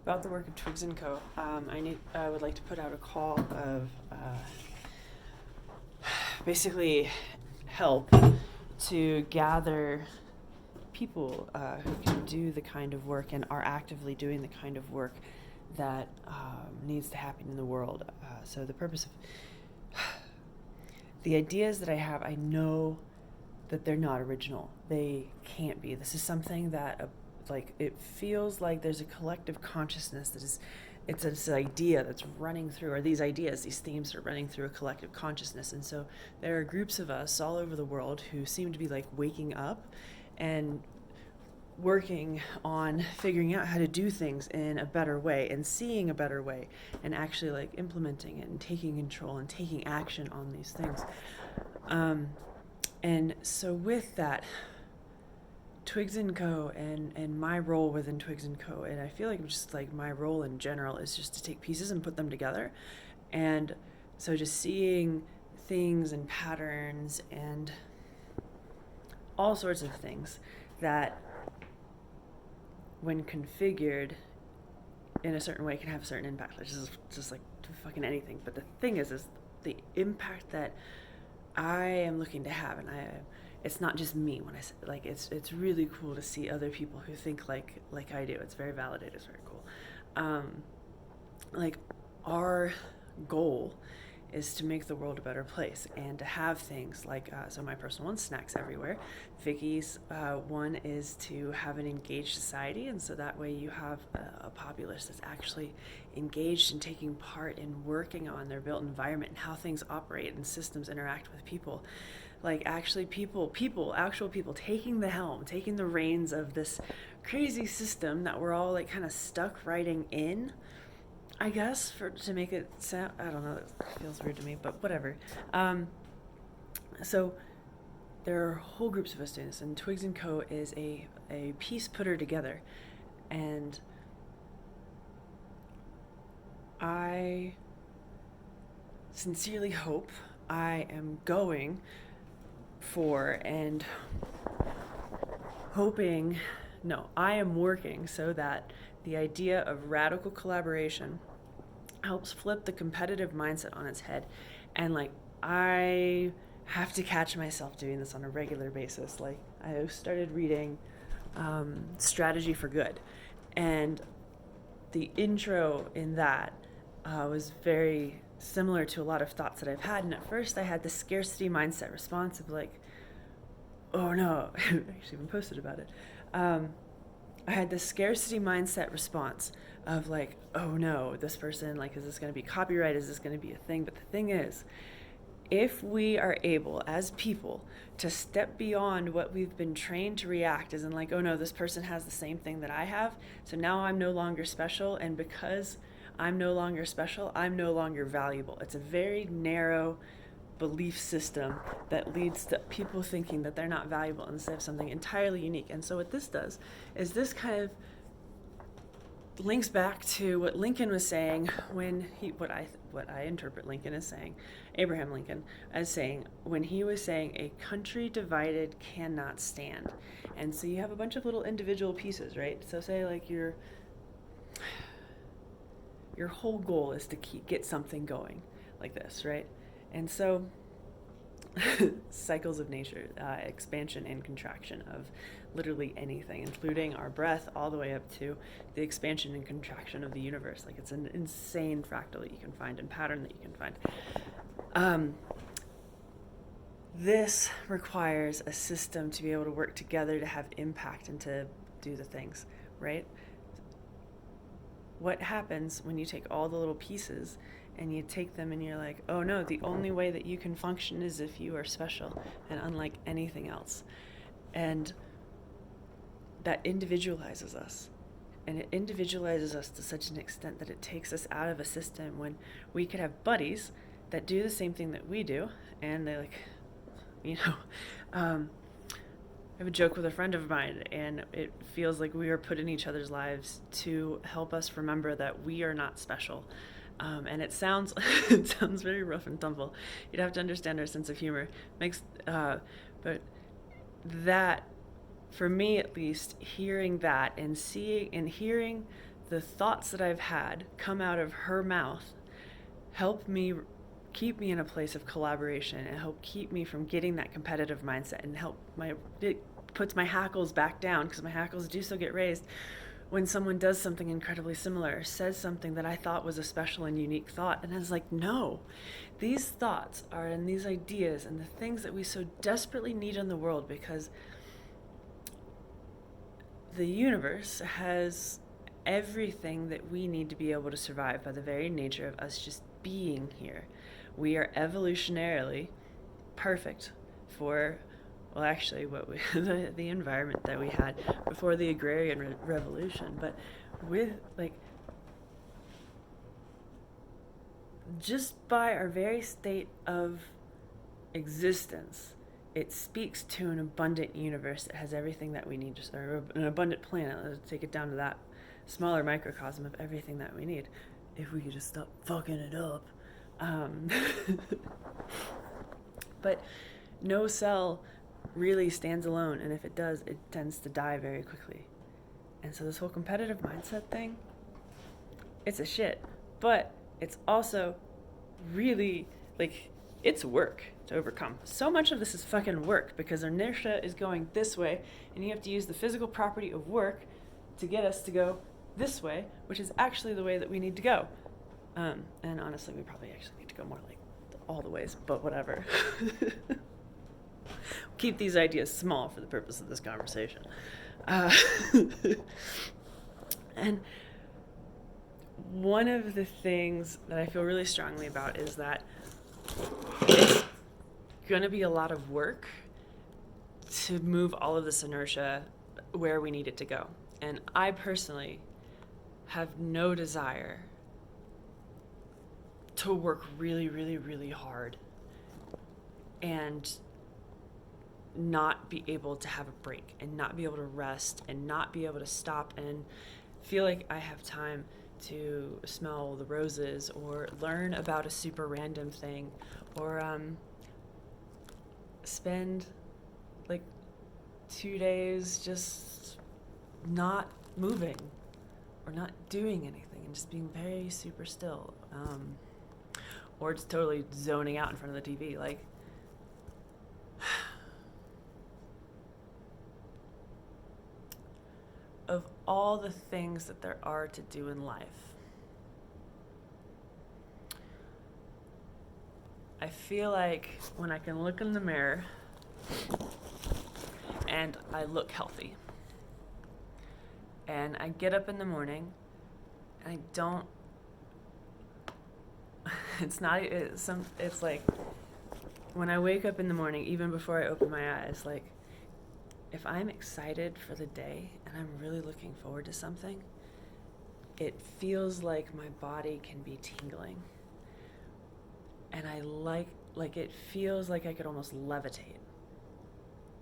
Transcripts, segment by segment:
about the work of TwiggsCo. I would like to put out a call of basically help to gather people who can do the kind of work and are actively doing the kind of work that needs to happen in the world. So the purpose of the ideas that I have, I know that they're not original. They can't be. This is something that it feels like there's a collective consciousness that is, it's this idea that's running through, or these ideas, these themes are running through a collective consciousness. And so there are groups of us all over the world who seem to be waking up and working on figuring out how to do things in a better way and seeing a better way and actually implementing it and taking control and taking action on these things. And so with that, TwiggsCo and my role within TwiggsCo, and I feel like just my role in general is just to take pieces and put them together. And so just seeing things and patterns and all sorts of things that when configured in a certain way can have a certain impact. It's just like fucking anything. But the thing is the impact that I am looking to have, and it's not just me when I say it's really cool to see other people who think like I do. It's very validating. It's very cool. Our goal is to make the world a better place and to have things so my personal one, snacks everywhere. Vicky's one is to have an engaged society, and so that way you have a populace that's actually engaged in taking part in working on their built environment and how things operate and systems interact with people. Actual people taking the helm, taking the reins of this crazy system that we're all kind of stuck riding in, I guess, to make it sound, I don't know, it feels weird to me, but whatever. So there are whole groups of us doing this, and TwiggsCo is a piece putter together. And I sincerely hope I am going for and hoping, no, I am working so that the idea of radical collaboration helps flip the competitive mindset on its head. And I have to catch myself doing this on a regular basis. I started reading Strategy for Good, and the intro in that was very similar to a lot of thoughts that I've had. And at first I had the scarcity mindset response of oh no, I actually even posted about it. I had the scarcity mindset response of oh no, this person, is this going to be copyright? Is this going to be a thing? But the thing is, if we are able as people to step beyond what we've been trained to react as in oh no, this person has the same thing that I have, so now I'm no longer special, and because I'm no longer special, I'm no longer valuable. It's a very narrow belief system that leads to people thinking that they're not valuable instead of something entirely unique. And so what this does is this kind of links back to what Lincoln was saying when what I interpret Lincoln as saying, Abraham Lincoln as saying, when he was saying a country divided cannot stand. And so you have a bunch of little individual pieces, right? So say your whole goal is to get something going like this, right? And so cycles of nature, expansion and contraction of literally anything, including our breath, all the way up to the expansion and contraction of the universe. It's an insane fractal that you can find and pattern that you can find. This requires a system to be able to work together to have impact and to do the things, right? What happens when you take all the little pieces and you take them and you're oh no, the only way that you can function is if you are special and unlike anything else. And that individualizes us. And it individualizes us to such an extent that it takes us out of a system when we could have buddies that do the same thing that we do, and they I have a joke with a friend of mine, and it feels like we are put in each other's lives to help us remember that we are not special. And it sounds very rough and tumble. You'd have to understand our sense of humor. But that, for me at least, hearing that and seeing and hearing the thoughts that I've had come out of her mouth help me keep me in a place of collaboration and help keep me from getting that competitive mindset, and it puts my hackles back down, because my hackles do still get raised when someone does something incredibly similar, or says something that I thought was a special and unique thought. And I was like, no, these thoughts are, and these ideas and the things that we so desperately need in the world, because the universe has everything that we need to be able to survive by the very nature of us just being here. We are evolutionarily perfect for, well, actually, the environment that we had before the agrarian revolution. But with, like, just by our very state of existence, it speaks to an abundant universe that has everything that we need, or an abundant planet. Let's take it down to that smaller microcosm of everything that we need. If we could just stop fucking it up. But no cell really stands alone, and if it does, it tends to die very quickly. And so this whole competitive mindset thing, it's a shit. But it's also really, like, it's work to overcome. So much of this is fucking work, because inertia is going this way, and you have to use the physical property of work to get us to go this way, which is actually the way that we need to go. And honestly, we probably actually need to go more like all the ways, but whatever. Keep these ideas small for the purpose of this conversation. And one of the things that I feel really strongly about is that it's going to be a lot of work to move all of this inertia where we need it to go. And I personally have no desire to work really, really, really hard and not be able to have a break, and not be able to rest, and not be able to stop and feel like I have time to smell the roses, or learn about a super random thing, or spend like 2 days just not moving or not doing anything and just being very super still, or just totally zoning out in front of the TV. Like, of all the things that there are to do in life, I feel like when I can look in the mirror and I look healthy, and I get up in the morning and I don't, it's like when I wake up in the morning, even before I open my eyes, like, if I'm excited for the day and I'm really looking forward to something, it feels like my body can be tingling. And I like it feels like I could almost levitate.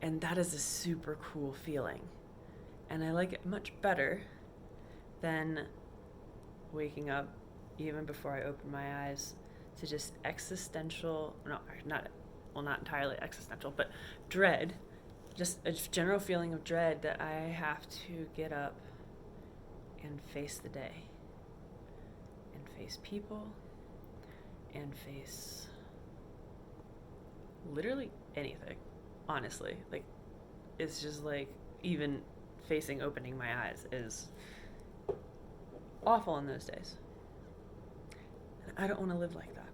And that is a super cool feeling. And I like it much better than waking up even before I open my eyes to just not entirely existential, but dread. Just a general feeling of dread that I have to get up and face the day, and face people, and face literally anything, honestly. Like, it's just like, even facing opening my eyes is awful in those days. And I don't want to live like that.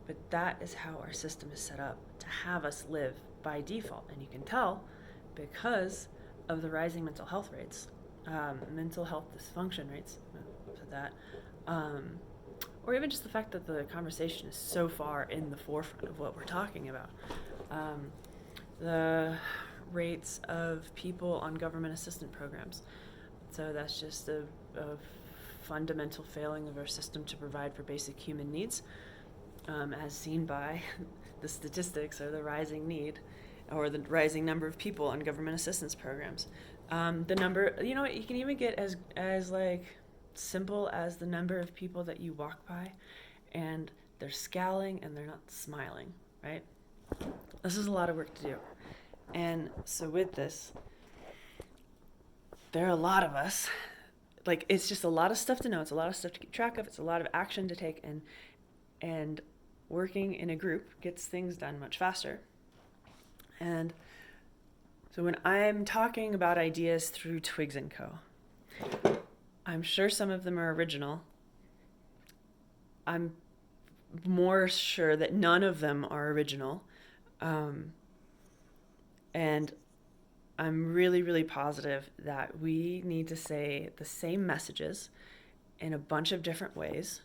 But that is how our system is set up, to have us live by default. And you can tell because of the rising mental health rates, mental health dysfunction rates, or even just the fact that the conversation is so far in the forefront of what we're talking about. The rates of people on government assistance programs. So that's just a fundamental failing of our system to provide for basic human needs, as seen by the statistics, or the rising need, or the rising number of people on government assistance programs. The number, you can even get as like simple as the number of people that you walk by and they're scowling and they're not smiling, right? This is a lot of work to do. And so with this, there are a lot of us like, it's just a lot of stuff to know. It's a lot of stuff to keep track of. It's a lot of action to take, and working in a group gets things done much faster. And so when I'm talking about ideas through TwiggsCo, I'm sure some of them are original. I'm more sure that none of them are original. And I'm really, really positive that we need to say the same messages in a bunch of different ways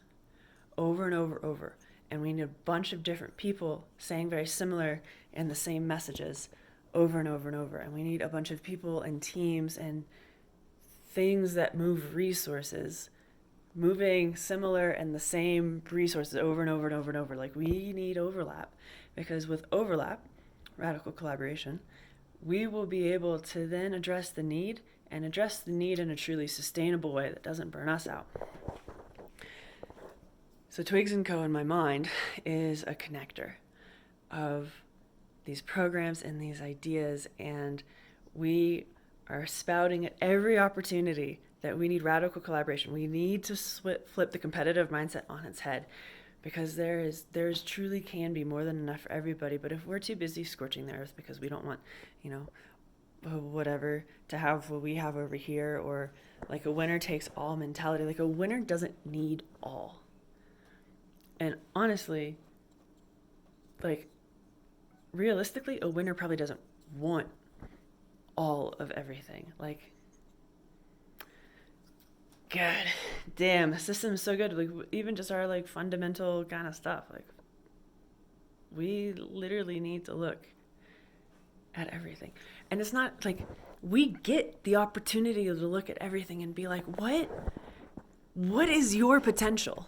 over and over. And we need a bunch of different people saying very similar and the same messages over and over. And we need a bunch of people and teams and things that move resources moving similar and the same resources over and over. Like, we need overlap, because with overlap, radical collaboration, we will be able to then address the need in a truly sustainable way that doesn't burn us out. So TwiggsCo in my mind is a connector of these programs and these ideas, and we are spouting at every opportunity that we need radical collaboration. We need to flip the competitive mindset on its head, because there's truly can be more than enough for everybody. But if we're too busy scorching the earth because we don't want, whatever, to have what we have over here, or like a winner takes all mentality, like a winner doesn't need all. And honestly, like, realistically, a winner probably doesn't want all of everything. Like, God damn, the system is so good. Like, even just our like fundamental kind of stuff, like, we literally need to look at everything. And it's not like we get the opportunity to look at everything and be like, what is your potential?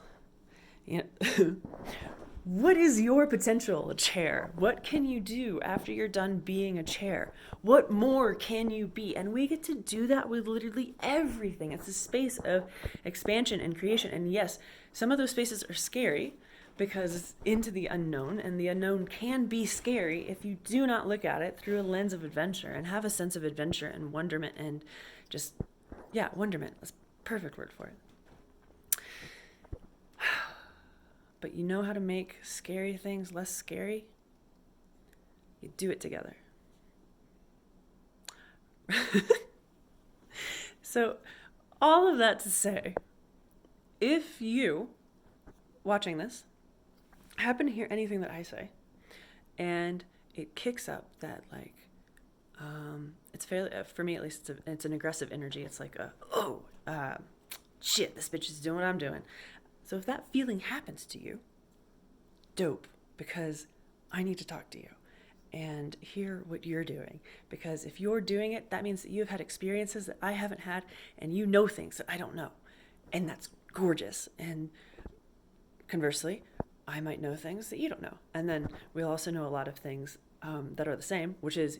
What is your potential, a chair? What can you do after you're done being a chair? What more can you be? And we get to do that with literally everything. It's a space of expansion and creation. And yes, some of those spaces are scary because it's into the unknown, and the unknown can be scary if you do not look at it through a lens of adventure and have a sense of adventure and wonderment and just, wonderment. That's a perfect word for it. But you know how to make scary things less scary? You do it together. So, all of that to say, if you, watching this, happen to hear anything that I say, and it kicks up that, like, it's fairly, for me at least, it's an aggressive energy. It's like, shit, this bitch is doing what I'm doing. So if that feeling happens to you, dope, because I need to talk to you and hear what you're doing. Because if you're doing it, that means that you've had experiences that I haven't had, and you know things that I don't know. And that's gorgeous. And conversely, I might know things that you don't know. And then we'll also know a lot of things that are the same, which is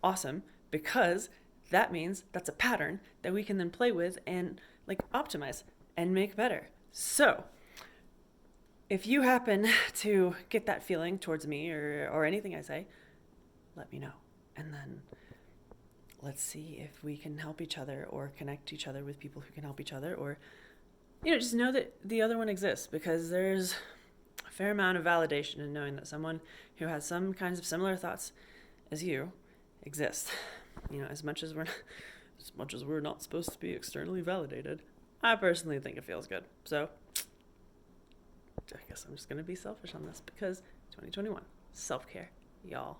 awesome, because that means that's a pattern that we can then play with and like optimize and make better. So, if you happen to get that feeling towards me or anything I say, let me know. And then let's see if we can help each other or connect each other with people who can help each other, or, just know that the other one exists, because there's a fair amount of validation in knowing that someone who has some kinds of similar thoughts as you exists. As much as we're not supposed to be externally validated, I personally think it feels good. So I guess I'm just going to be selfish on this, because 2021, self-care, y'all.